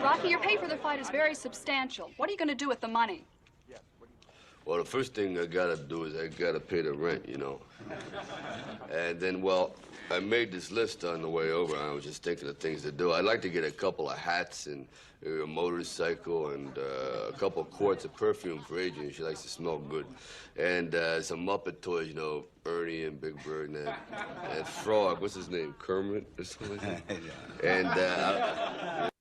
Rocky, your pay for the fight is very substantial. What are you going to do with the money? Well, the first thing I gotta do is I gotta pay the rent, And then, well, I made this list on the way over. I was just thinking of things to do. I'd like to get a couple of hats and a motorcycle and a couple of quarts of perfume for Adrian. She likes to smell good. And some Muppet toys, Ernie and Big Bird and Frog. What's his name? Kermit or something like that? And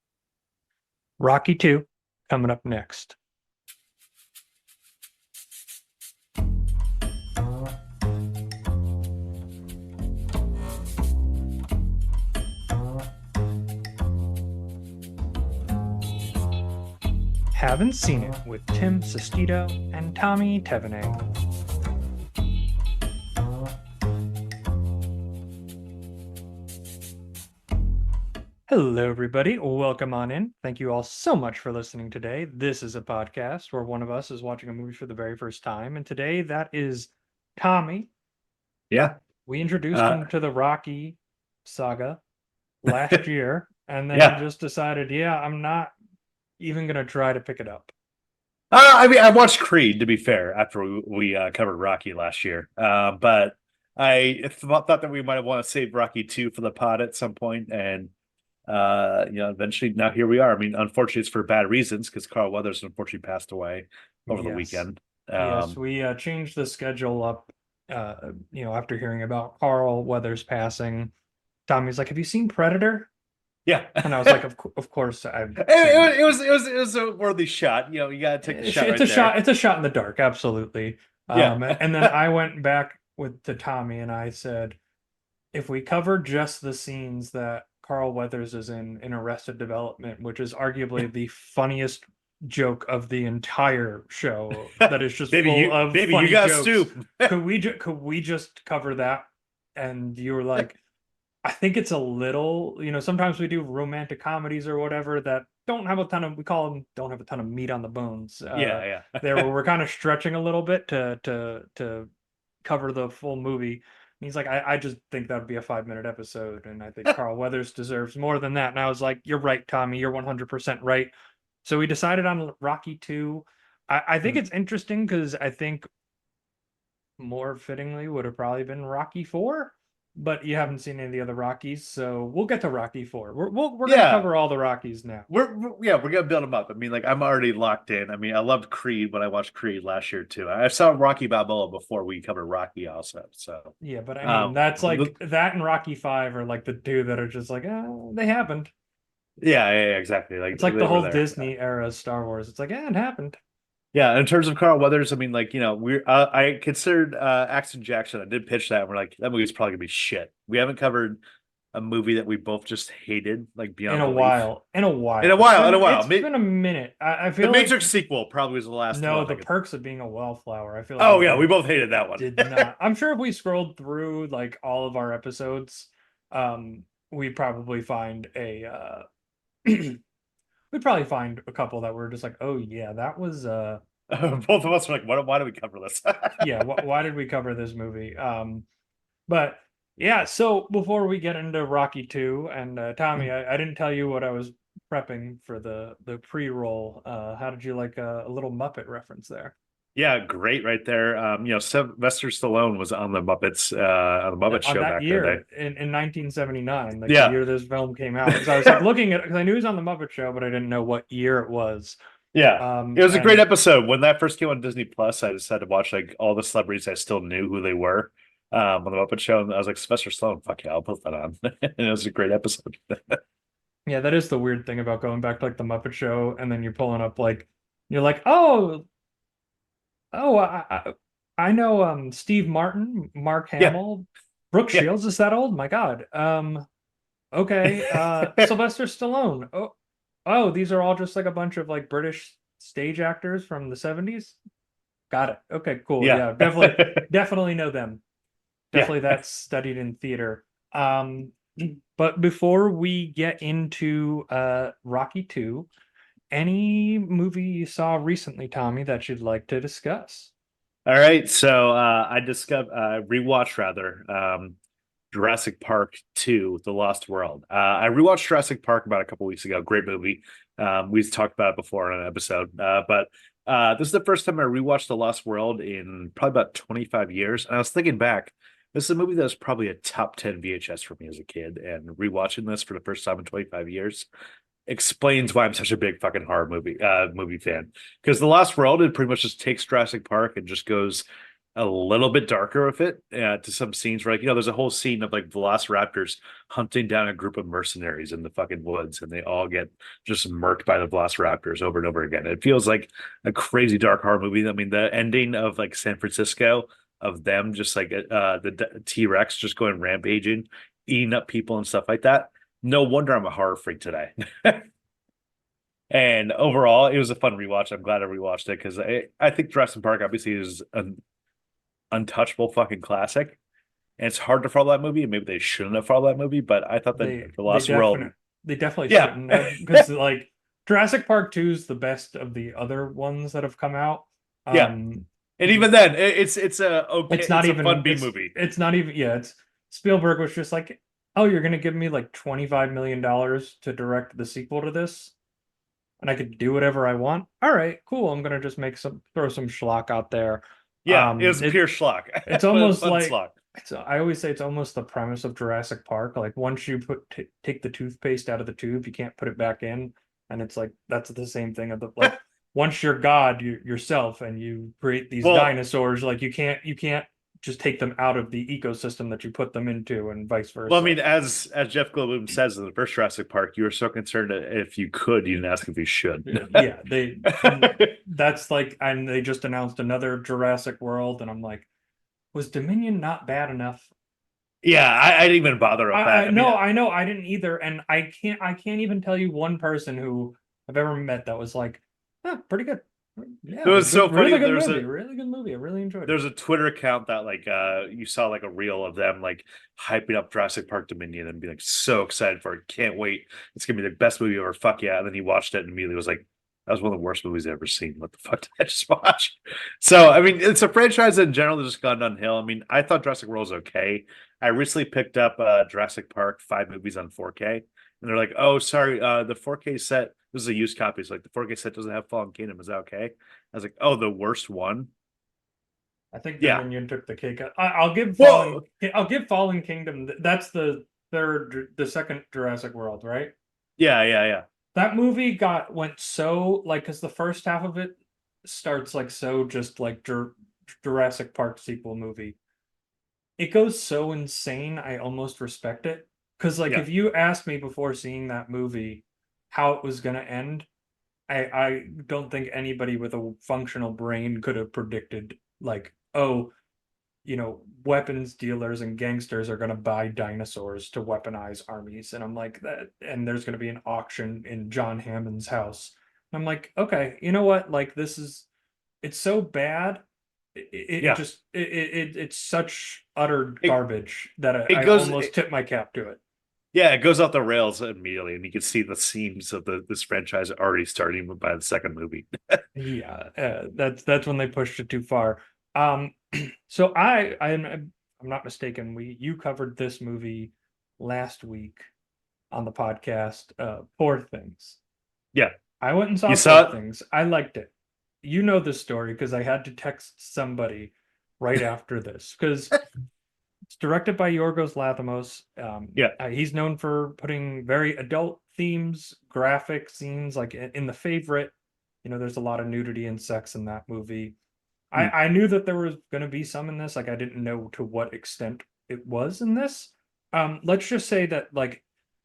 Rocky 2 coming up next. Haven't Seen It with Tim Sestito and Tommy Tevening. Hello, everybody. Welcome on in. Thank you all so much for listening today. This is a podcast where one of us is watching a movie for the very first time, and today that is Tommy. Yeah. We introduced him to the Rocky saga last year, and then just decided, I'm not even going to try to pick it up. I watched Creed, to be fair, after we covered Rocky last year. But I thought that we might want to save Rocky 2 for the pod at some point. And, eventually now here we are. I mean, unfortunately, it's for bad reasons because Carl Weathers unfortunately passed away over the weekend. Yes, we changed the schedule up, after hearing about Carl Weathers passing. Tommy's like, have you seen Predator? Yeah, and I was like, of course. It was a worthy shot. You got to take the shot. It's a shot in the dark, absolutely. And then I went back to Tommy and I said, if we cover just the scenes that Carl Weathers is in Arrested Development, which is arguably the funniest joke of the entire show, that is just full of funny you got jokes. Stoop. Could we just cover that? And you were like. I think it's a little, sometimes we do romantic comedies or whatever that don't have a ton of, we call them, don't have a ton of meat on the bones. There where we're kind of stretching a little bit to cover the full movie. And he's like, I just think that would be a 5-minute episode. And I think Carl Weathers deserves more than that. And I was like, you're right, Tommy, you're 100% right. So we decided on Rocky 2. I think it's interesting because I think more fittingly would have probably been Rocky 4. But you haven't seen any of the other Rockies, so we'll get to Rocky 4. We're gonna cover all the Rockies now. We're gonna build them up. I mean, like I'm already locked in. I mean, I loved Creed when I watched Creed last year too. I saw Rocky Balboa before we covered Rocky also. So yeah, but I mean that's like that and Rocky 5 are like the two that are just like, they happened. Yeah, exactly. Like it's like the whole Disney era of Star Wars. It's like, it happened. Yeah, in terms of Carl Weathers, I mean, like, I considered Action Jackson. I did pitch that, and we're like, that movie's probably gonna be shit. We haven't covered a movie that we both just hated, like beyond belief. In a while. It's been a minute. I feel the Matrix sequel probably was the last. No, The Perks of Being a Wallflower. I feel like. Oh yeah, we both hated that one. Did not. I'm sure if we scrolled through like all of our episodes, we'd probably find a. We'd probably find a couple that were just like, oh yeah, that was both of us were like, why did we cover this? Why did we cover this movie? But yeah, so before we get into Rocky 2, and Tommy, I didn't tell you what I was prepping for the pre-roll. How did you like a little Muppet reference there? Yeah, great right there. Sylvester Stallone was on the Muppets on the Muppet show that back year in 1979, the year this film came out. Because I was like looking at it because I knew he was on the Muppet Show, but I didn't know what year it was. Yeah, it was a great episode. When that first came on Disney Plus, I decided to watch like all the celebrities I still knew who they were on the Muppet Show, and I was like, Sylvester Stallone, fuck yeah, I'll put that on. And it was a great episode. Yeah, that is the weird thing about going back to like the Muppet Show, and then you're pulling up like you're like, I know Steve Martin, Mark Hamill, Brooke Shields. Is that old? My God. Okay. Sylvester Stallone. Oh, these are all just like a bunch of like British stage actors from the 70s. Got it. Okay, cool. Yeah, definitely know them. Definitely that's studied in theater. But before we get into Rocky 2, any movie you saw recently, Tommy, that you'd like to discuss? All right, so I rewatched Jurassic Park 2, The Lost World. I rewatched Jurassic Park about a couple weeks ago. Great movie. We've talked about it before on an episode. But this is the first time I rewatched The Lost World in probably about 25 years. And I was thinking back, this is a movie that was probably a top 10 VHS for me as a kid. And rewatching this for the first time in 25 years explains why I'm such a big fucking horror movie fan. Because The Lost World, it pretty much just takes Jurassic Park and just goes a little bit darker with it to some scenes where, like, there's a whole scene of like velociraptors hunting down a group of mercenaries in the fucking woods, and they all get just murked by the velociraptors over and over again. It feels like a crazy dark horror movie. I mean, the ending of like San Francisco, of them just like the T-Rex just going rampaging, eating up people and stuff like that. No wonder I'm a horror freak today. And overall, it was a fun rewatch. I'm glad I rewatched it because I think Jurassic Park obviously is an untouchable fucking classic. And it's hard to follow that movie. And maybe they shouldn't have followed that movie, but I thought that The Lost World. They definitely Yeah. shouldn't have, because like Jurassic Park 2 is the best of the other ones that have come out. Yeah. And even then, it's a okay. It's not it's even a fun B movie. It's not even. Yeah, it's Spielberg was just like, oh, you're gonna give me like $25 million to direct the sequel to this, and I could do whatever I want. All right, cool. I'm gonna just throw some schlock out there. Yeah, it was pure schlock. It's almost fun like schlock. I always say it's almost the premise of Jurassic Park. Like once you take the toothpaste out of the tube, you can't put it back in, and it's like that's the same thing. Like once you're God yourself and you create these dinosaurs, like you can't just take them out of the ecosystem that you put them into, and vice versa. Well, I mean, as Jeff Goldblum says in the first Jurassic Park, you were so concerned that if you could, you didn't ask if you should. Yeah, that's like, and they just announced another Jurassic World, and I'm like, was Dominion not bad enough? Yeah, I didn't even bother with that. I know, I didn't either, and I can't even tell you one person who I've ever met that was like, pretty good. Yeah, it was so funny. Really good movie. I really enjoyed it. There's a Twitter account that like you saw like a reel of them like hyping up Jurassic Park Dominion and being like so excited for it. Can't wait. It's gonna be the best movie ever. Fuck yeah. And then he watched it and immediately was like, that was one of the worst movies I've ever seen. What the fuck did I just watch? So I mean, it's a franchise in general that's just gone downhill. I mean, I thought Jurassic World was okay. I recently picked up Jurassic Park 5 movies on 4K, and they're like, oh, sorry, the 4K set. This is a used copy. It's like the 4K set doesn't have Fallen Kingdom. Is that okay? I was like, oh, the worst one. I think Dominion took the cake. I'll give Fallen Kingdom. That's the second Jurassic World, right? Yeah. That movie went so like, because the first half of it starts like so just like Jurassic Park sequel movie. It goes so insane. I almost respect it, because like if you asked me before seeing that movie how it was going to end, I don't think anybody with a functional brain could have predicted like, oh, weapons dealers and gangsters are going to buy dinosaurs to weaponize armies. And I'm like, that, and there's going to be an auction in John Hammond's house. And I'm like, okay, you know what? Like, it's so bad. It's such utter garbage that I almost tip my cap to it. Yeah, it goes off the rails immediately, and you can see the seams of this franchise already starting by the second movie. That's when they pushed it too far. So I'm not mistaken. You covered this movie last week on the podcast. Poor Things. Yeah, I went and saw Poor Things. I liked it. You know this story because I had to text somebody right after this, because it's directed by Yorgos Lanthimos. He's known for putting very adult themes, graphic scenes, like in The Favorite. There's a lot of nudity and sex in that movie. I knew that there was going to be some in this. Like, I didn't know to what extent it was in this. Let's just say that like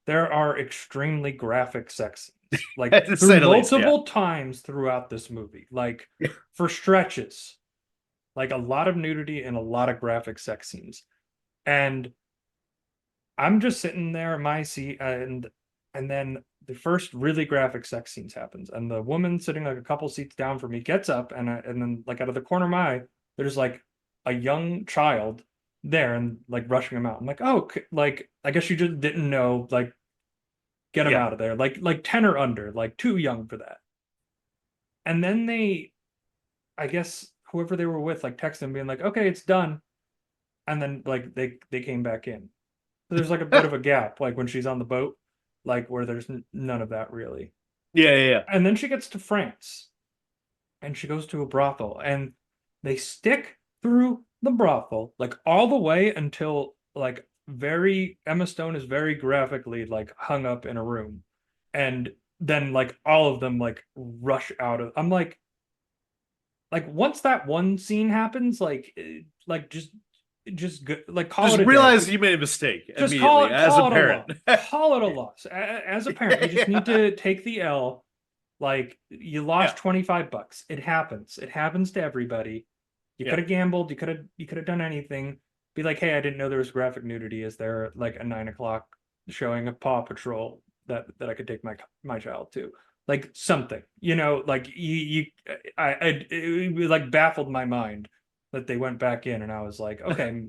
there are extremely graphic sex scenes, like through multiple times throughout this movie, like for stretches, like a lot of nudity and a lot of graphic sex scenes. And I'm just sitting there in my seat, and then the first really graphic sex scenes happens, and the woman sitting like a couple seats down from me gets up, and then like out of the corner of my eye, there's like a young child there, and like rushing him out. I'm like, oh, like I guess you just didn't know, like get him out of there, like 10 or under, like too young for that. And then I guess whoever they were with, like text them being like, okay, it's done. And then like they came back in. There's like a bit of a gap, like when she's on the boat, like where there's none of that really. Yeah. And then she gets to France and she goes to a brothel and they stick through the brothel like all the way until like very Emma Stone is very graphically like hung up in a room. And then like all of them like rush out of I'm like once that one scene happens, like just go, like call Just it a day. realize you made a mistake Just immediately as a call it a parent. loss. Call it a loss. As a parent, you just need to take the L. Like you lost Yeah. 25 bucks. It happens. It happens to everybody. You Yeah. could have gambled. You could have done anything. Be like, hey, I didn't know there was graphic nudity. Is there like a 9 o'clock showing of Paw Patrol that I could take my child to? Like something, like it like baffled my mind that they went back in, and I was like, okay,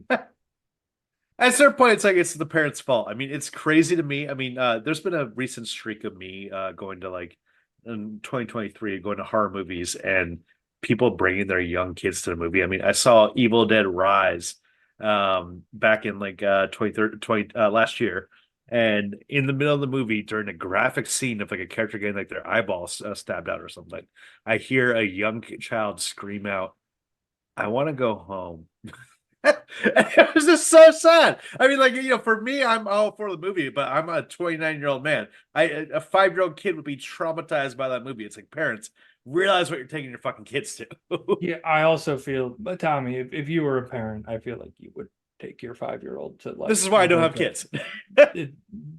At a certain point, it's like it's the parents' fault. I mean, it's crazy to me. I mean, there's been a recent streak of me going to like in 2023, going to horror movies and people bringing their young kids to the movie. I mean, I saw Evil Dead Rise back in like 20 last year. And in the middle of the movie, during a graphic scene of like a character getting like their eyeballs stabbed out or something, I hear a young child scream out, "I want to go home." It was just so sad. I mean, like, for me, I'm all for the movie, but I'm a 29-year-old man. A 5-year-old kid would be traumatized by that movie. It's like, parents, realize what you're taking your fucking kids to. yeah, I also feel, but Tommy, if you were a parent, I feel like you would take your 5-year-old to This like is why I don't have look kids.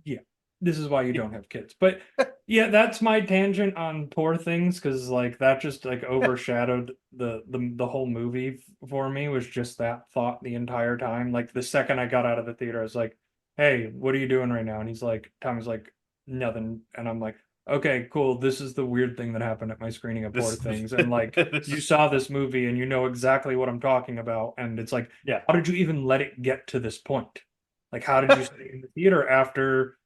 yeah, this is why you don't have kids. But yeah, that's my tangent on Poor Things because like that just like overshadowed the whole movie for me was just that thought the entire time. Like the second I got out of the theater, I was like, "Hey, what are you doing right now?" And he's like, "Tommy's like nothing," and I'm like, "Okay, cool. This is the weird thing that happened at my screening of Poor This, Things," and like you saw this movie and you know exactly what I'm talking about, and it's like, yeah. how did you even let it get to this point? Like, how did you stay in the theater after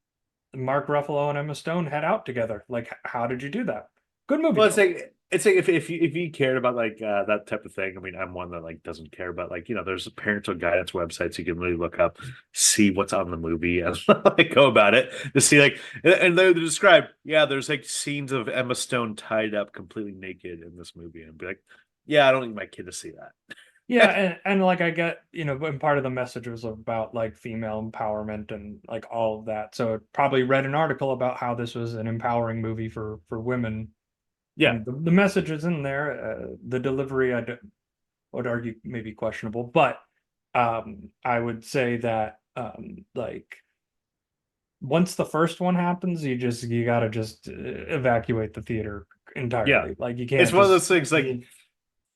Mark Ruffalo and Emma Stone head out together? Like, how did you do that? Good movie Well, though. it's like if you cared about like that type of thing. I mean, I'm one that like doesn't care about like there's parental guidance websites you can really look up, see what's on the movie, and like go about it to see like and they describe there's like scenes of Emma Stone tied up completely naked in this movie, and be like, yeah, I don't need my kid to see that. Yeah, and like I get, and part of the message was about like female empowerment and like all of that. So it probably read an article about how this was an empowering movie for women. Yeah, And the message is in there. The delivery, would argue maybe questionable, but I would say that like once the first one happens, you gotta just evacuate the theater yeah. entirely. Like you It's can't one of just those things like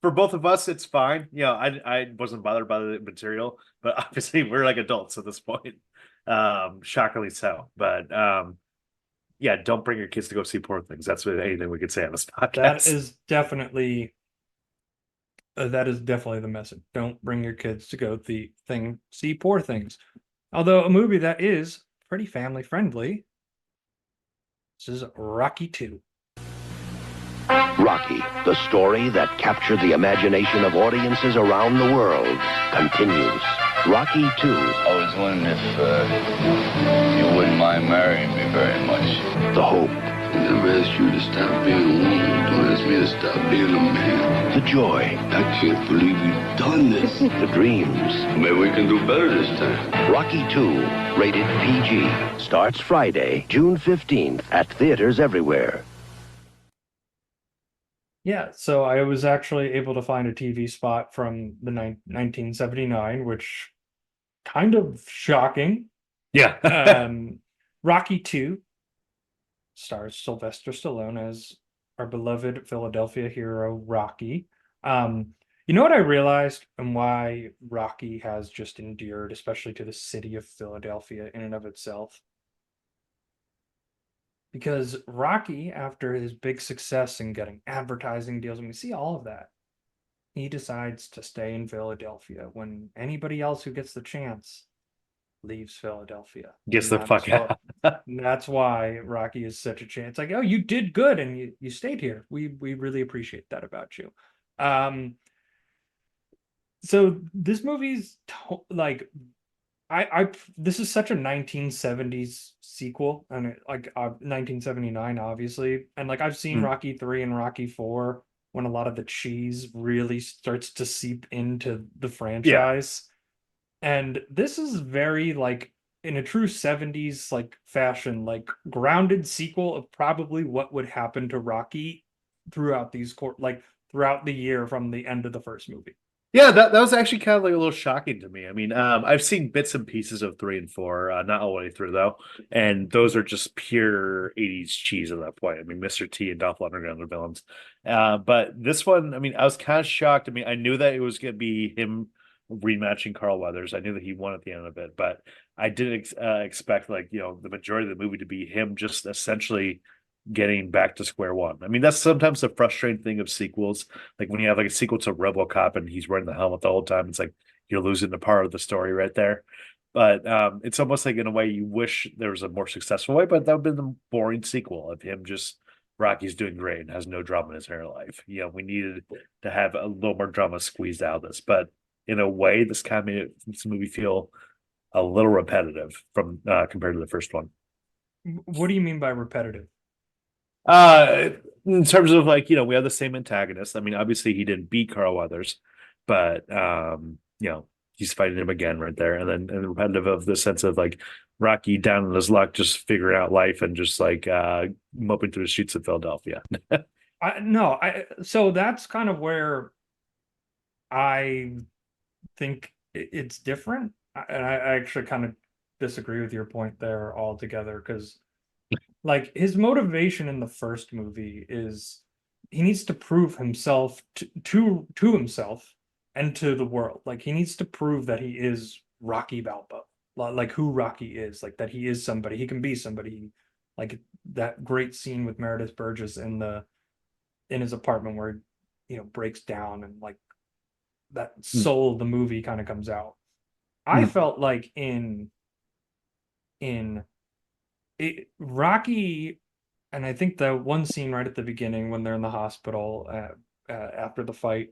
for both of us, it's fine. I wasn't bothered by the material, but obviously we're like adults at this point. Shockingly so. But yeah, don't bring your kids to go see Poor Things. That's what anything we could say on this that podcast. is definitely that is definitely the message. Don't bring your kids to go see Poor Things. Although a movie that is pretty family friendly. This is Rocky 2. Rocky, the story that captured the imagination of audiences around the world, continues. Rocky 2. I was wondering if you wouldn't mind marrying me very much. The hope. I never asked you to stop being a woman. Don't ask me to stop being a man. The joy. I can't believe you've done this. The dreams. Maybe we can do better this time. Rocky 2, rated PG. Starts Friday, June 15th at theaters everywhere. Yeah, so I was actually able to find a TV spot from the 1979, which kind of shocking. Yeah. Rocky 2 stars Sylvester Stallone as our beloved Philadelphia hero, Rocky. You know what I realized and why Rocky has just endeared, especially to the city of Philadelphia in and of itself? Because Rocky, after his big success in getting advertising deals, and we see all of that, he decides to stay in Philadelphia when anybody else who gets the chance leaves Philadelphia. Gets And the fuck out. that's why Rocky is such a chance. Like, oh, you did good and you stayed here. We really appreciate that about you. So this movie's like this is such a 1970s sequel, and 1979, obviously, and like I've seen Mm. Rocky 3 and Rocky 4 when a lot of the cheese really starts to seep into the Yeah. franchise, and this is very like in a true 70s like fashion, like grounded sequel of probably what would happen to Rocky throughout throughout the year from the end of the first movie. Yeah, that was actually kind of like a little shocking to me. I mean, I've seen bits and pieces of 3 and 4, not all the way through though, and those are just pure 80s cheese at that point. I mean, Mr. T and Dolph Lundgren are villains. But this one, I mean, I was kind of shocked. I mean, I knew that it was going to be him rematching Carl Weathers. I knew that he won at the end of it, but I didn't expect like, the majority of the movie to be him just essentially getting back to square one. I mean, that's sometimes the frustrating thing of sequels. Like when you have like a sequel to RoboCop and he's wearing the helmet the whole time, it's like you're losing the part of the story right there. But it's almost like in a way you wish there was a more successful way, but that would have been the boring sequel of him just Rocky's doing great and has no drama in his entire life. We needed to have a little more drama squeezed out of this, but in a way, this kind of made this movie feel a little repetitive from compared to the first one. What do you mean by repetitive? Uh, in terms of like, we have the same antagonist. I mean, obviously he didn't beat Carl Weathers, but he's fighting him again right there. And repetitive of the sense of like Rocky down on his luck, just figuring out life and just like moping through the streets of Philadelphia. So that's kind of where I think it's different. And I actually kind of disagree with your point there altogether because like his motivation in the first movie is he needs to prove himself to himself and to the world. Like he needs to prove that he is Rocky Balboa, like who Rocky is, like that he is somebody, he can be somebody. Like that great scene with Meredith Burgess in his apartment where breaks down and like that Mm. soul of the movie kind of comes out. I Mm. felt like in Rocky, and I think the one scene right at the beginning when they're in the hospital after the fight,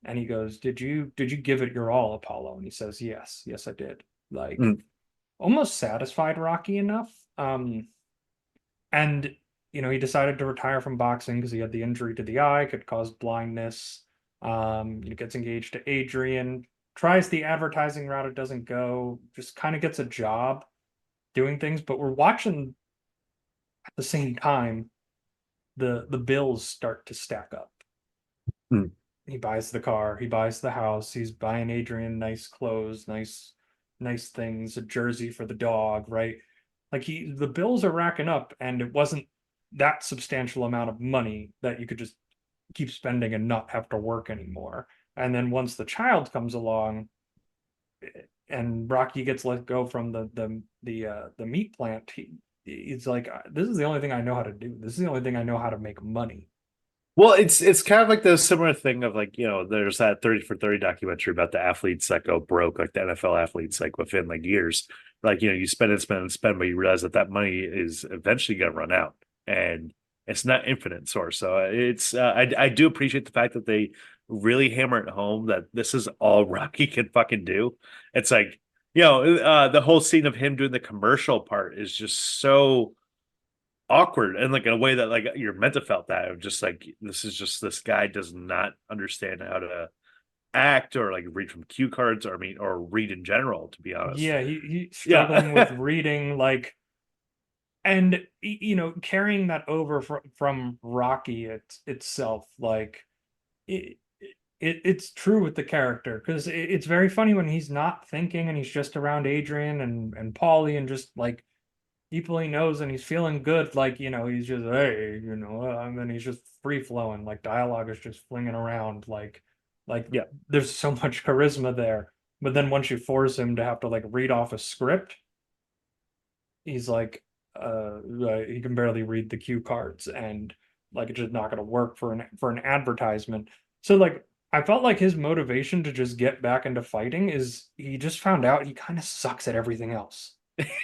and he goes, "Did you give it your all, Apollo?" And he says, "Yes, yes, I did." Like Mm. almost satisfied Rocky enough. And he decided to retire from boxing because he had the injury to the eye, could cause blindness. He gets engaged to Adrian, tries the advertising route, it doesn't go, just kind of gets a job doing things, but we're watching at the same time the bills start to stack up. Mm. He buys the car, he buys the house, he's buying Adrian nice clothes, nice things, a jersey for the dog, right? Like the bills are racking up, and it wasn't that substantial amount of money that you could just keep spending and not have to work anymore. And then once the child comes along, and Rocky gets let go from the meat plant, he's like, this is the only thing I know how to do. This is the only thing I know how to make money. Well, it's kind of like the similar thing of like, there's that 30 for 30 documentary about the athletes that go broke, like the NFL athletes, like within like years. Like, you spend and spend and spend, but you realize that that money is eventually going to run out and it's not infinite source. So I do appreciate the fact that they really hammer it home that this is all Rocky can fucking do. It's like, the whole scene of him doing the commercial part is just so awkward and like in a way that like you're meant to felt that of just like this guy does not understand how to act or like read from cue cards or I mean or read in general, to be honest. Yeah, he's struggling with Yeah. reading, like, and carrying that over from Rocky itself, like it, it's true with the character because it's very funny when he's not thinking and he's just around Adrian and Paulie and just like people he knows and he's feeling good, like he's just, hey, and then he's just free flowing, like dialogue is just flinging around, like Yeah. there's so much charisma there. But then once you force him to have to like read off a script, he's like, he can barely read the cue cards, and like it's just not going to work for an advertisement. So like I felt like his motivation to just get back into fighting is he just found out he kind of sucks at everything else.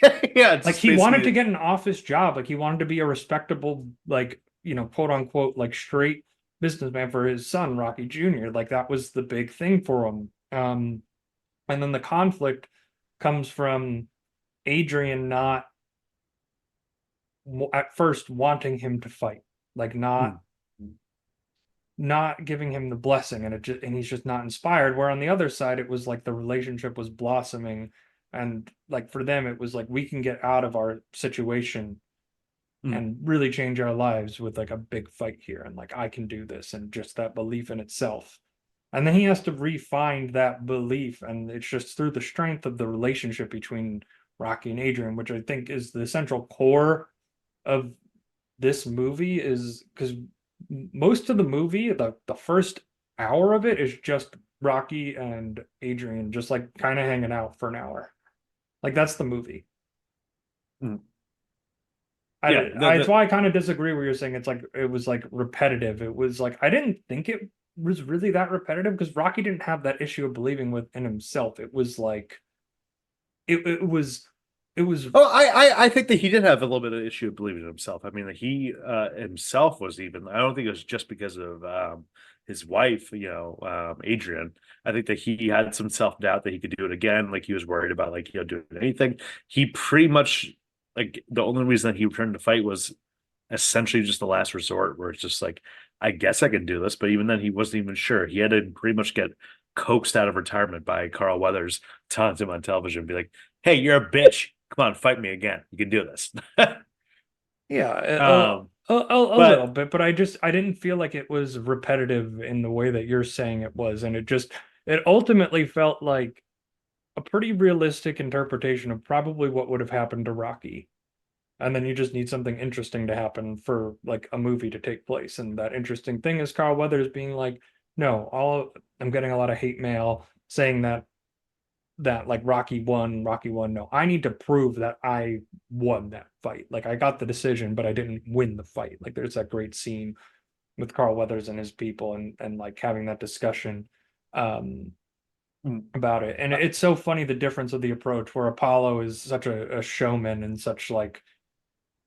Yeah, it's Like just he wanted to basically get an office job, like he wanted to be a respectable, like quote unquote, like straight businessman for his son Rocky Jr. Like that was the big thing for him. And then the conflict comes from Adrian not at first wanting him to fight, like not giving him the blessing, and he's just not inspired. Where on the other side, it was like the relationship was blossoming, and like for them, it was like we can get out of our situation and really change our lives with like a big fight here, and like I can do this, and just that belief in itself. And then he has to refine that belief, and it's just through the strength of the relationship between Rocky and Adrian, which I think is the central core of this movie, is because most of the movie, the first hour of it is just Rocky and Adrian just like kind of hanging out for an hour. Like that's the movie. That's why I kind of disagree where you're saying it's like it was like repetitive. It was like I didn't think it was really that repetitive because Rocky didn't have that issue of believing within himself. It was like it was Oh, I think that he did have a little bit of issue of believing in himself. I mean, he himself was even. I don't think it was just because of his wife, Adrian. I think that he had some self doubt that he could do it again. Like he was worried about like doing anything. He pretty much like the only reason that he returned to fight was essentially just the last resort, where it's just like I guess I can do this. But even then, he wasn't even sure. He had to pretty much get coaxed out of retirement by Carl Weathers, telling him on television, be like, "Hey, you're a bitch. Come on, fight me again. You can do this." Yeah, a little But bit, but I didn't feel like it was repetitive in the way that you're saying it was, and it ultimately felt like a pretty realistic interpretation of probably what would have happened to Rocky. And then you just need something interesting to happen for like a movie to take place, and that interesting thing is Carl Weathers being like, "No, I'm getting a lot of hate mail saying that like Rocky won. No, I need to prove that I won that fight. Like I got the decision, but I didn't win the fight." Like there's that great scene with Carl Weathers and his people, and like having that discussion um about it. And it's so funny the difference of the approach where Apollo is such a showman and such like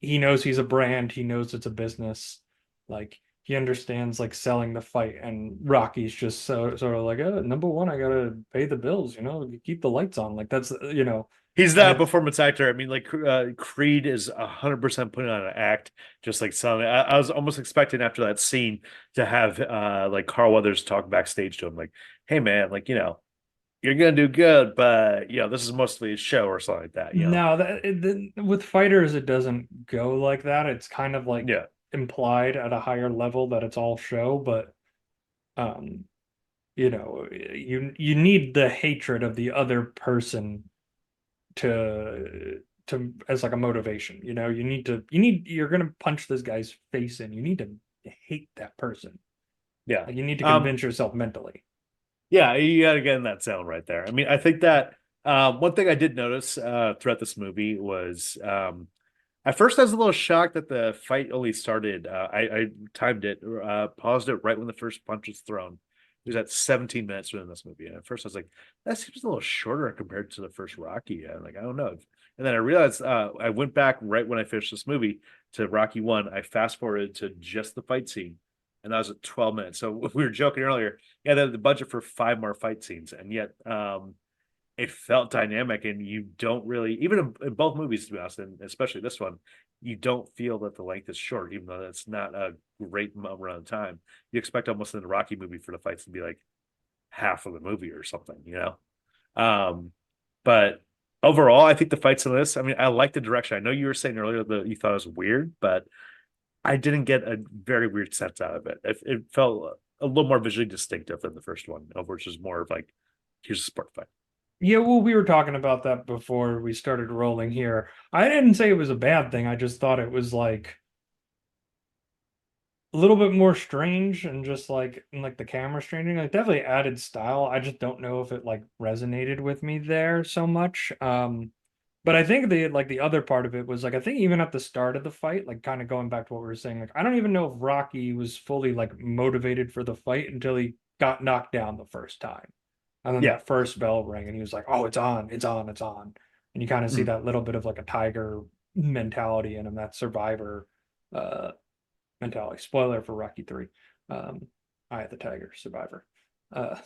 he knows he's a brand, he knows it's a business. Like he understands like selling the fight, and Rocky's just sort of like, number one, I gotta pay the bills, keep the lights on. Like that's he's and not a it's performance actor. I mean, like Creed is 100% putting on an act, just like selling. I was almost expecting after that scene to have like Carl Weathers talk backstage to him, like, "Hey man, like you're gonna do good, but this is mostly a show or something like that." no, with fighters it doesn't go like that. It's kind of like Yeah. implied at a higher level that it's all show, but um you need the hatred of the other person to as like a motivation. You're gonna punch this guy's face in. You need to hate that person. Yeah. Like you need to convince yourself mentally. Yeah, you got to get in that zone right there. I mean, I think that one thing I did notice throughout this movie was at first I was a little shocked that the fight only started. I timed it, paused it right when the first punch was thrown. It was at 17 minutes within this movie. And at first I was like, that seems a little shorter compared to the first Rocky. I'm like, I don't know. And then I realized I went back right when I finished this movie to Rocky 1. I fast forwarded to just the fight scene, and that was at 12 minutes. So we were joking earlier. Yeah, they had the budget for 5 more fight scenes, and yet it felt dynamic. And you don't really, even in both movies, to be honest, and especially this one, you don't feel that the length is short, even though that's not a great amount of time. You expect almost in the Rocky movie for the fights to be like half of the movie or something. But overall, I think the fights in this, I mean, I like the direction. I know you were saying earlier that you thought it was weird, but I didn't get a very weird sense out of it. It felt a little more visually distinctive than the first one, which is more of like, here's a sport fight. Yeah, well, we were talking about that before we started rolling here. I didn't say it was a bad thing. I just thought it was like a little bit more strange and just like and like the camera straining, like definitely added style. I just don't know if it like resonated with me there so much. But I think the other part of it was like I think even at the start of the fight, like kind of going back to what we were saying, like I don't even know if Rocky was fully like motivated for the fight until he got knocked down the first time. And then Yeah. that first bell rang and he was like, "Oh, it's on, it's on, it's on." And you kind of see Mm. that little bit of like a tiger mentality in him, that survivor uh mentality. Spoiler for Rocky 3. Eye of the Tiger, Survivor. Uh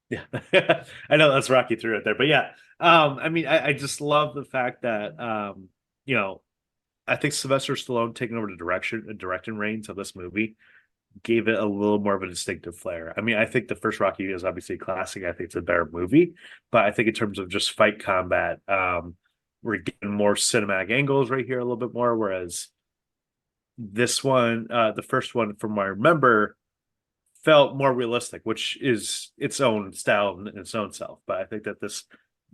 Yeah, I know that's Rocky threw it there, but yeah, I mean, I just love the fact that you know, I think Sylvester Stallone taking over the directing reins of this movie gave it a little more of a distinctive flair. I mean, I think the first Rocky is obviously a classic. I think it's a better movie, but I think in terms of just fight combat, we're getting more cinematic angles right here a little bit more, whereas this one, the first one, from what I remember, felt more realistic, which is its own style in its own self. But I think that this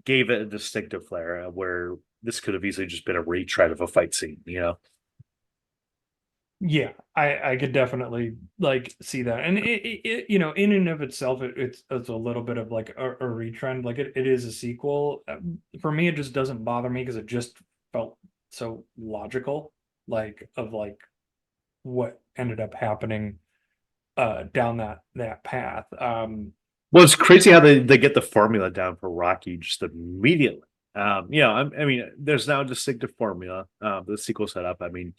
gave it a distinctive flair where this could have easily just been a retread of a fight scene, you know? Yeah, I could definitely like see that, and it you know, in and of itself, it's a little bit of like a retrend. Like it is a sequel. For me, it just doesn't bother me because it just felt so logical, like of like what ended up happening down that path. Well, it's crazy how they get the formula down for Rocky just immediately. You know, I mean, there's now a distinctive formula. The sequel setup. I mean,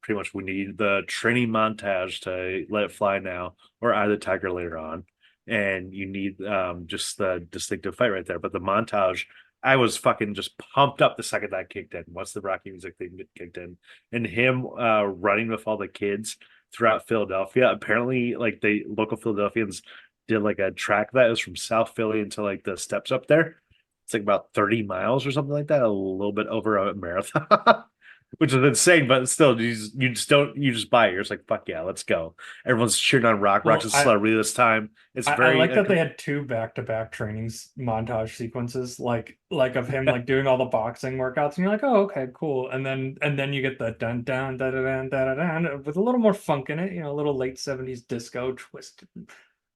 pretty much we need the training montage to let it fly now, or Eye of the Tiger later on, and you need just the distinctive fight right there. But the montage, I was fucking just pumped up the second that kicked in. Once the Rocky music thing kicked in, and him running with all the kids throughout Philadelphia. Apparently, like the local Philadelphians did like a track that is from South Philly into like the steps up there. It's like about 30 miles or something like that, a little bit over a marathon, which is insane, but still, you just don't, you just buy it. You're just like, fuck yeah, let's go. Everyone's cheering on Rock. well, Rock's a celebrity this time. It's I very, like that they had two back-to-back trainings montage sequences, like of him like doing all the boxing workouts, and you're like, oh, okay, cool. And then you get the dun dun dun dun dun dun dun with a little more funk in it, you know, a little late 70s disco twist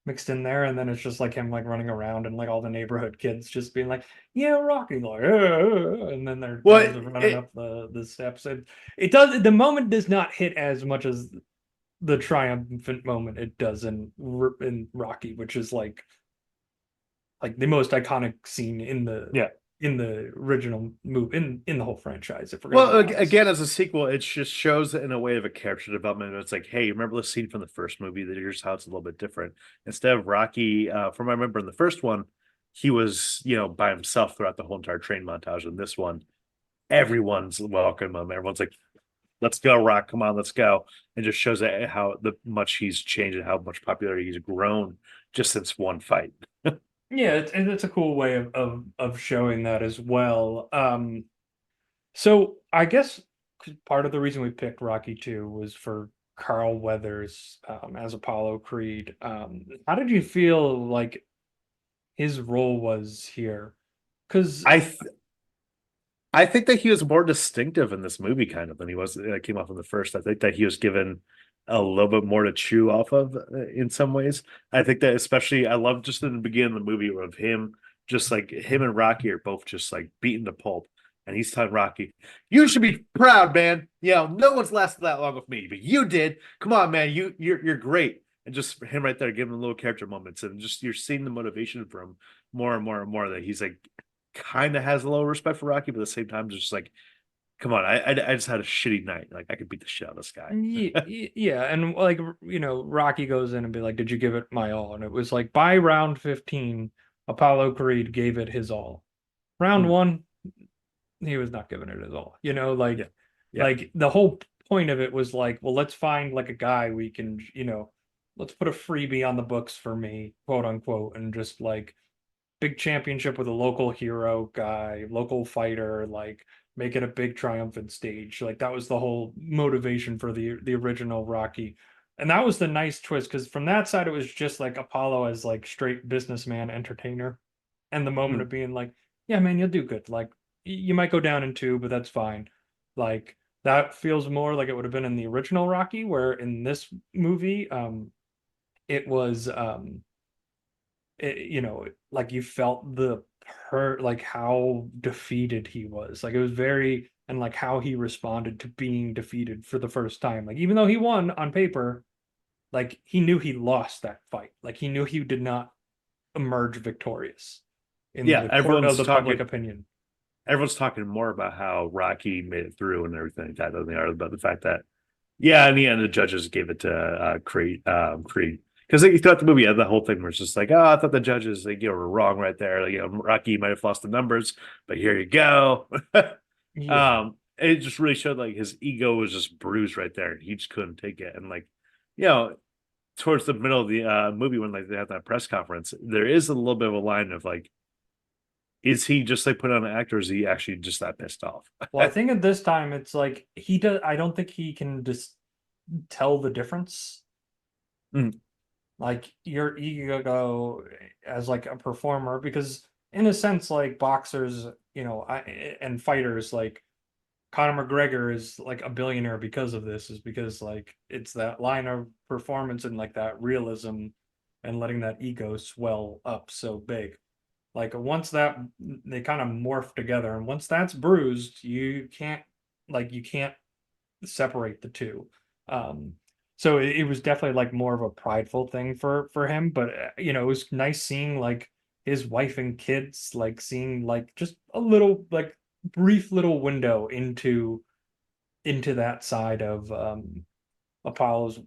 mixed in there, and then it's just like him like running around and like all the neighborhood kids just being like, yeah, Rocky, like, and then their well, dads are running up the steps. And it does, the moment does not hit as much as the triumphant moment it does in Rocky, which is like the most iconic scene yeah. in the original movie in the whole franchise. If we're gonna Well, be honest, again, as a sequel, it just shows it in a way of a character development. It's like, hey, remember the scene from the first movie? That here's how it's a little bit different. Instead of Rocky, from what I remember in the first one, he was, you know, by himself throughout the whole entire train montage. In this one, everyone's welcome him. Everyone's like, let's go, Rock, come on, let's go. And just shows how much he's changed and how much popularity he's grown just since one fight. yeah, it's a cool way of showing that as well. So I guess part of the reason we picked Rocky 2 was for Carl Weathers as Apollo Creed. How did you feel like his role was here? Because I th- I think that he was more distinctive in this movie, kind of, than he was that came off in the first. I think that he was given a little bit more to chew off of in some ways. I think that especially I love just in the beginning of the movie of him, just like him and Rocky are both just like beating the pulp, and he's telling Rocky, "You should be proud, man. You know, no one's lasted that long with me, but you did. Come on, man. You're great." And just him right there giving him little character moments, and just you're seeing the motivation from more and more and more that he's like kind of has a little respect for Rocky, but at the same time, just like, come on, I just had a shitty night. Like I could beat the shit out of this guy. yeah, and like you know, Rocky goes in and be like, "Did you give it my all?" And it was like by round 15, Apollo Creed gave it his all. Round Mm. one, he was not giving it his all. You know, Yeah, like yeah, the whole point of it was like, well, let's find like a guy we can, you know, let's put a freebie on the books for me, quote unquote, and just like big championship with a local hero guy, local fighter, like make it a big triumphant stage. Like that was the whole motivation for the original Rocky. And that was the nice twist because from that side it was just like Apollo as like straight businessman entertainer. And the moment mm. of being like, yeah, man, you'll do good. Like you might go down in two, but that's fine. Like that feels more like it would have been in the original Rocky, where in this movie, it was you know, like you felt the hurt, like how defeated he was. Like it was very, and like how he responded to being defeated for the first time. Like even though he won on paper, like he knew he lost that fight. Like he knew he did not emerge victorious in Yeah. the court of the public opinion. Everyone's talking more about how Rocky made it through and everything like that than they are about the fact that, yeah, in the end, the judges gave it to Creed. Creed, because like, throughout the movie, the whole thing was just like, oh, I thought the judges like were wrong right there. Like, Rocky might have lost the numbers, but here you go. Yeah. It just really showed like his ego was just bruised right there. He just couldn't take it, and like, you know, towards the middle of the movie when like they had that press conference, there is a little bit of a line of like, is he just like put on an act, or is he actually just that pissed off? Well, I think at this time it's like he does. I don't think he can just tell the difference. Mm. Like your ego as like a performer, because in a sense, like boxers, and fighters, like Conor McGregor is like a billionaire because of this, is because like it's that line of performance and like that realism and letting that ego swell up so big. Like once that they kind of morph together, and once that's bruised, you can't separate the two. Um, so it was definitely like more of a prideful thing for him, but it was nice seeing like his wife and kids, like seeing like just a little like brief little window into that side of Apollo's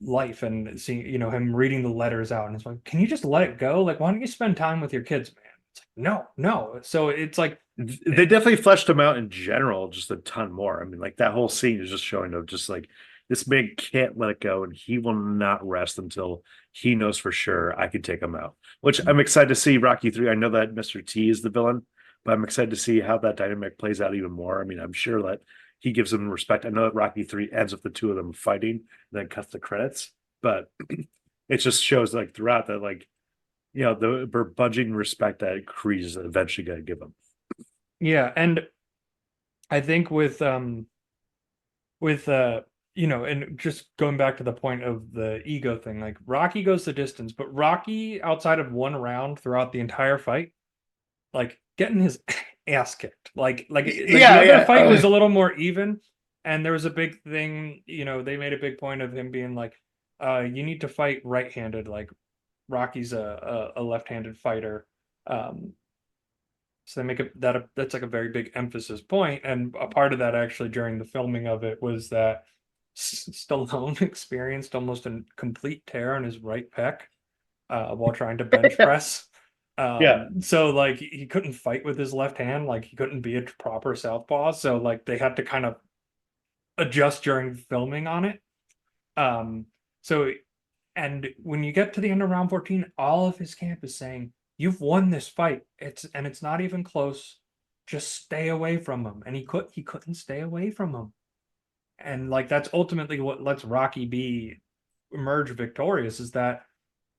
life, and seeing him reading the letters out, and it's like, can you just let it go? Like, why don't you spend time with your kids, man? It's like, no, no. So it's like They definitely fleshed him out in general just a ton more. I mean, like that whole scene is just showing of just like this man can't let it go, and he will not rest until he knows for sure I can take him out. Which I'm excited to see Rocky 3. I know that Mr. T is the villain, but I'm excited to see how that dynamic plays out even more. I mean, I'm sure that he gives them respect. I know that Rocky 3 ends with the two of them fighting and then cuts the credits, but it just shows like throughout that, like, the begrudging respect that Creed is eventually going to give him. yeah. And I think with and just going back to the point of the ego thing, like Rocky goes the distance, but Rocky, outside of one round throughout the entire fight, like getting his ass kicked. Like the Yeah, other fight yeah. was a little more even, and there was a big thing, they made a big point of him being like, you need to fight right-handed. Like Rocky's a left-handed fighter. So they make that's like a very big emphasis point, and a part of that actually during the filming of it was that Stallone experienced almost a complete tear on his right pec while trying to bench press. Yeah. So like he couldn't fight with his left hand, like he couldn't be a proper southpaw. So like they had to kind of adjust during filming on it. Um, so and when you get to the end of round 14, all of his camp is saying, "You've won this fight. It's not even close. Just stay away from him." And he couldn't stay away from him. And like that's ultimately what lets Rocky B emerge victorious, is that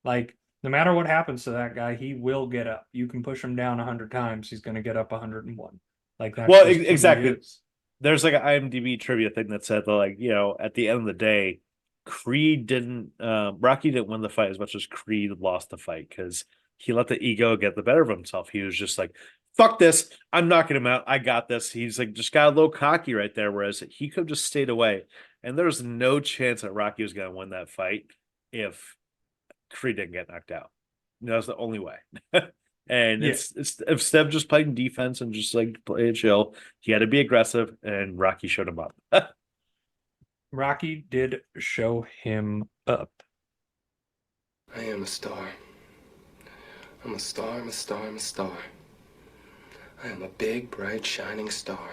like no matter what happens to that guy, he will get up. You can push him down 100 times, he's going to get up 101. Like that's Well, just who he exactly. is. There's like an IMDb trivia thing that said that, like, at the end of the day, Rocky didn't win the fight as much as Creed lost the fight because he let the ego get the better of himself. He was just like, fuck this. I'm knocking him out. I got this. He's like, just got a little cocky right there. Whereas he could have just stayed away. And there's no chance that Rocky was going to win that fight if Creed didn't get knocked out. That was the only way. And Yeah. it's instead of just playing defense and just like play it chill, he had to be aggressive, and Rocky showed him up. Rocky did show him up. I am a star. I'm a star, I'm a star, I'm a star. I am a big, bright, shining star.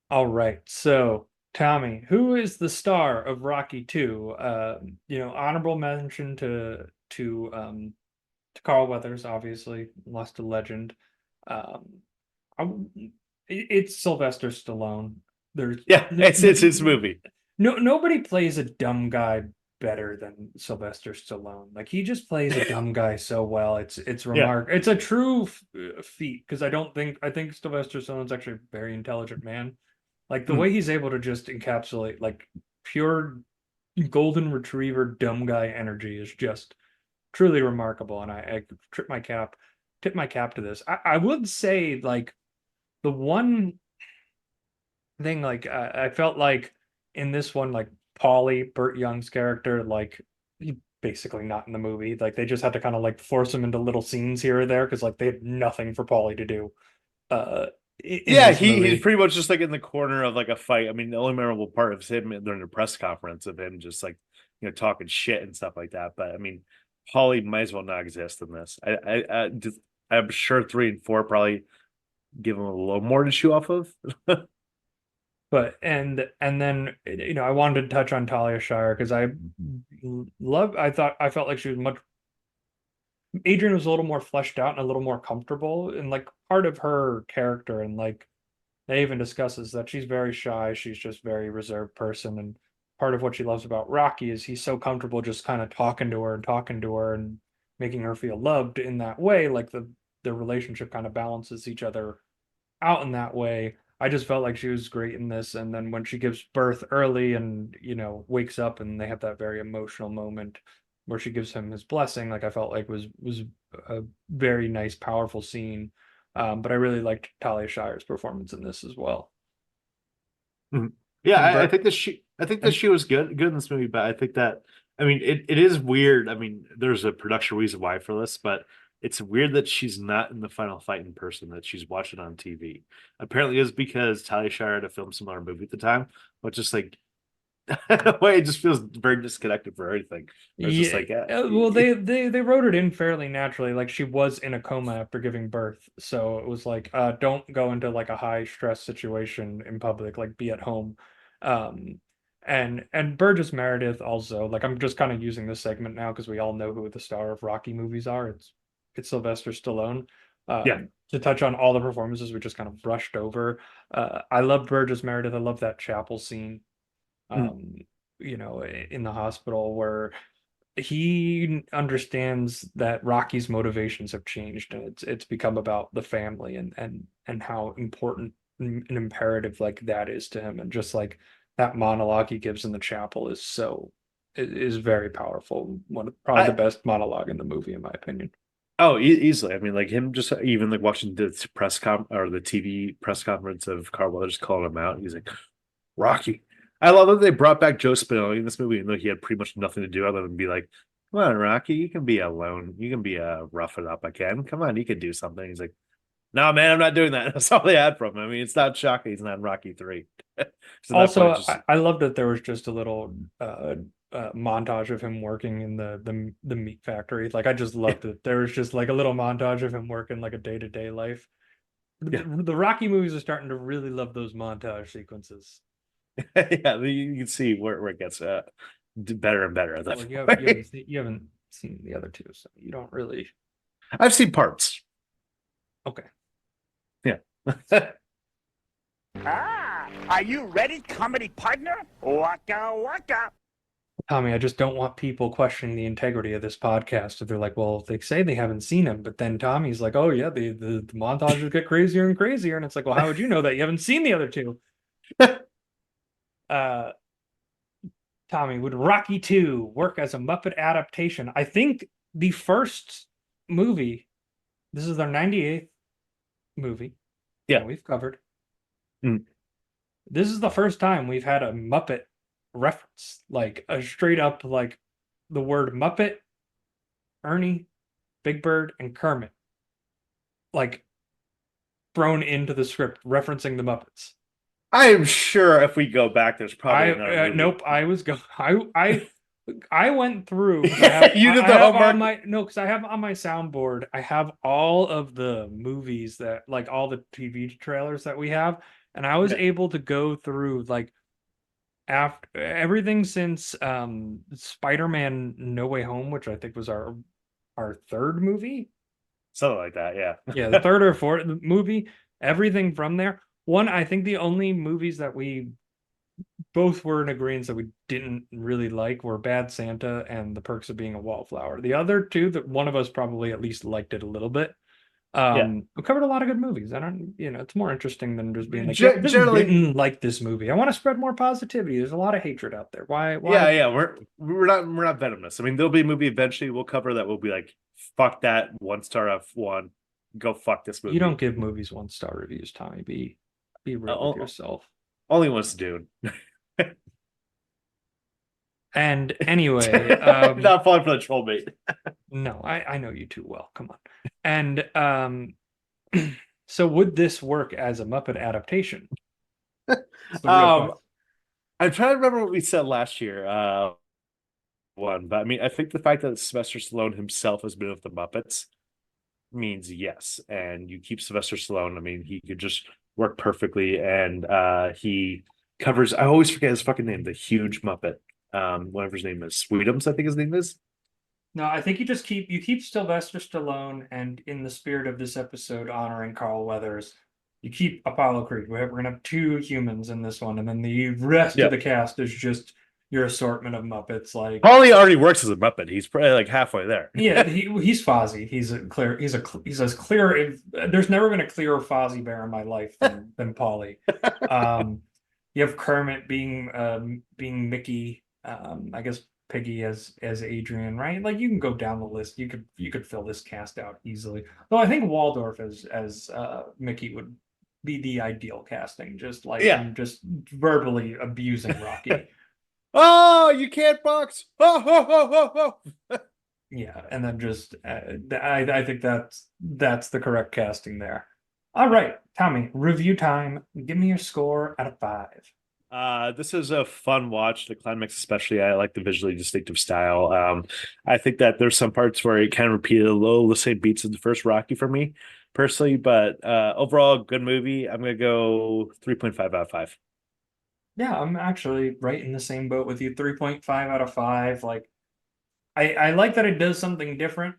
All right. So, Tommy, who is the star of Rocky 2? Honorable mention to Carl Weathers, obviously, lost a legend. It's Sylvester Stallone. There's Yeah, it's his movie. Nobody plays a dumb guy better than Sylvester Stallone. Like he just plays a dumb guy so well. It's remarkable. It's a true feat, because I think Sylvester Stallone's actually a very intelligent man. Like the way he's able to just encapsulate like pure golden retriever dumb guy energy is just truly remarkable, and I tip my cap to this. I would say like the one thing, like I felt like in this one, like Paulie, Burt Young's character, like he basically not in the movie. Like they just had to kind of like force him into little scenes here or there because like they had nothing for Paulie to do. in Yeah, this movie. he's pretty much just like in the corner of like a fight. I mean, the only memorable part of him during the press conference of him just like talking shit and stuff like that. But I mean, Holly might as well not exist in this. I'm sure 3 and 4 probably give him a little more to chew off of. But and then I wanted to touch on Talia Shire because I felt like she was much. Adrian was a little more fleshed out and a little more comfortable, and like part of her character, and like they even discusses that she's very shy, she's just very reserved person, and part of what she loves about Rocky is he's so comfortable just kind of talking to her and making her feel loved in that way. Like the relationship kind of balances each other out in that way. I just felt like she was great in this, and then when she gives birth early and wakes up and they have that very emotional moment where she gives him his blessing, like I felt like was a very nice, powerful scene. But I really liked Talia Shire's performance in this as well. Mhm. Yeah, And I Bert, think that and she was good in this movie, but I think that I mean it is weird. I mean, there's a production reason why for this, but it's weird that she's not in the final fight in person, that she's watching on TV. Apparently it's because Talia Shire had to film some other movie at the time, but just like way it just feels very disconnected for everything. It's just yeah, like well, they wrote it in fairly naturally. Like she was in a coma after giving birth, so it was like, don't go into like a high stress situation in public. Like be at home. Um, and Burgess Meredith also. Like I'm just kind of using this segment now because we all know who the star of Rocky movies are. It's Sylvester Stallone. yeah. To touch on all the performances we just kind of brushed over. I love Burgess Meredith. I love that chapel scene. Mm. Um, in the hospital where he understands that Rocky's motivations have changed and it's become about the family and how important and imperative like that is to him, and just like that monologue he gives in the chapel is very powerful. Probably the I best monologue in the movie in my opinion. Oh, easily. I mean, like him just even like watching the the TV press conference of Carl Weathers calling him out. He's like, Rocky. I love that they brought back Joe Spinelli in this movie, even though he had pretty much nothing to do other than be like, "Come on, Rocky, you can be alone. You can be rough it up again. Come on, you can do something." He's like, "No, man, I'm not doing that." That's all they had from him. I mean, it's not shocking he's not in Rocky 3. So at that point, Also, just I love that there was just a little montage of him working in the meat factory. Like I just loved it. There was just like a little montage of him working like a day-to-day life. yeah, The Rocky movies are starting to really love those montage sequences. yeah. You can see where it gets better and better at that Well, point. you haven't seen the other two, so you don't really. I've seen parts. Okay. Yeah. Are you ready, comedy partner? Waka waka. Tommy, I just don't want people questioning the integrity of this podcast. If they're like, well, they say they haven't seen him, but then Tommy's like, oh yeah, the montages get crazier and crazier, and it's like, well, how would you know that you haven't seen the other two? Uh, Tommy, would Rocky 2 work as a Muppet adaptation? I think the first movie, this is their 98th movie. Yeah. We've covered. Mm. This is the first time we've had a Muppet reference, like a straight up, like the word Muppet, Ernie, Big Bird, and Kermit, like thrown into the script referencing the Muppets. I am sure if we go back, there's probably another movie. Nope. I was go. I went through because I have You did I the have homework? on my no because I have on my soundboard I have all of the movies that like all the TV trailers that we have, and I was Yeah. able to go through like after everything since Spider-Man No Way Home, which I think was our third movie. Something like that, Yeah, the yeah. third or fourth movie, everything from there. One, I think the only movies that we both were in agreement that we didn't really like were Bad Santa and The Perks of Being a Wallflower. The other two, that one of us probably at least liked it a little bit. Yeah. We covered a lot of good movies. I don't, it's more interesting than just being like, yep, just Generally, didn't like this movie. I want to spread more positivity. There's a lot of hatred out there. yeah, Why? yeah. We're not venomous. I mean, there'll be a movie eventually we'll cover that will be like, fuck that, 1 star F1. Go fuck this movie. You don't give movies 1-star reviews, Tommy. Be real with Uh, yourself. Only once, dude. And anyway, Not falling for the troll bait. no, I know you too well. Come on. And So would this work as a Muppet adaptation? That's the real Um, question. I'm trying to remember what we said last year. But I mean, I think the fact that Sylvester Stallone himself has been with the Muppets means yes. And you keep Sylvester Stallone. I mean, he could just work perfectly, and he covers. I always forget his fucking name. The huge Muppet. Whatever his name is, Sweetums, I think his name is. No, I think you keep Sylvester Stallone, and in the spirit of this episode honoring Carl Weathers, you keep Apollo Creed. We're gonna have two humans in this one, and then the rest of Yeah. the cast is just your assortment of Muppets. Like, Paulie already works as a Muppet. He's probably like halfway there. yeah, he's Fozzie. He's as clear. There's never been a clearer Fozzie Bear in my life than Paulie. You have Kermit being Mickey. I guess Piggy as Adrian, right? Like you can go down the list. You could fill this cast out easily. Though I think Waldorf as Mickey would be the ideal casting. Just like Yeah. him, just verbally abusing Rocky. Oh, you can't box. Oh, oh, oh, oh, oh. Yeah, and then just I think that's the correct casting there. All right, Tommy, review time. Give me your score out of 5. This is a fun watch. The climax, especially, I like the visually distinctive style. I think that there's some parts where it kind of repeated a little the same beats as the first Rocky for me, personally. But overall, good movie. I'm gonna go 3.5 out of 5. Yeah, I'm actually right in the same boat with you. 3.5 out of 5. Like I like that it does something different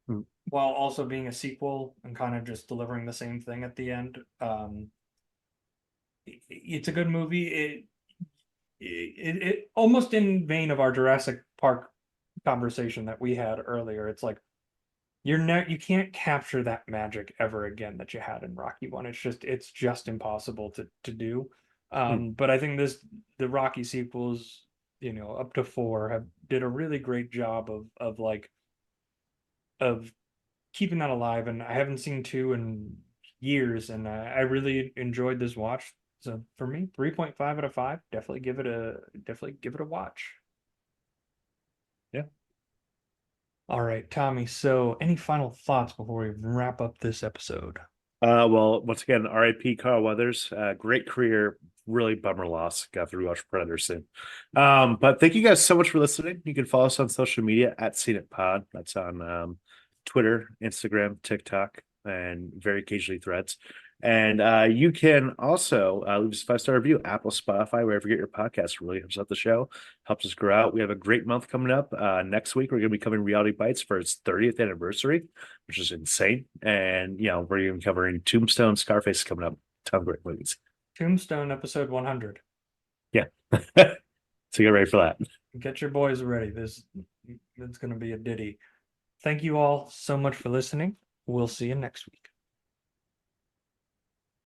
Hmm. while also being a sequel and kind of just delivering the same thing at the end. It's a good movie. It almost in vein of our Jurassic Park conversation that we had earlier. It's like you can't capture that magic ever again that you had in Rocky 1. It's just impossible to do. Hmm. But I think the Rocky sequels, up to 4 have did a really great job of keeping that alive. And I haven't seen 2 in years, and I really enjoyed this watch. So for me, 3.5 out of 5. Definitely give it a watch. Yeah. All right, Tommy. So any final thoughts before we wrap up this episode? Well, once again, R.I.P. Carl Weathers. Great career. Really bummer loss. Got to rewatch Predator soon. But thank you guys so much for listening. You can follow us on social media at Seen It Pod. That's on Twitter, Instagram, TikTok, and very occasionally Threads. And you can also leave us a 5-star review, Apple, Spotify, wherever you get your podcast. It really helps out the show, helps us grow out. We have a great month coming up. Next week, we're going to be covering Reality Bites for its 30th anniversary, which is insane. And, we're going to be covering Tombstone, Scarface is coming up. Ton of great movies. Tombstone episode 100. Yeah. So get ready for that. Get your boys ready. It's going to be a ditty. Thank you all so much for listening. We'll see you next week.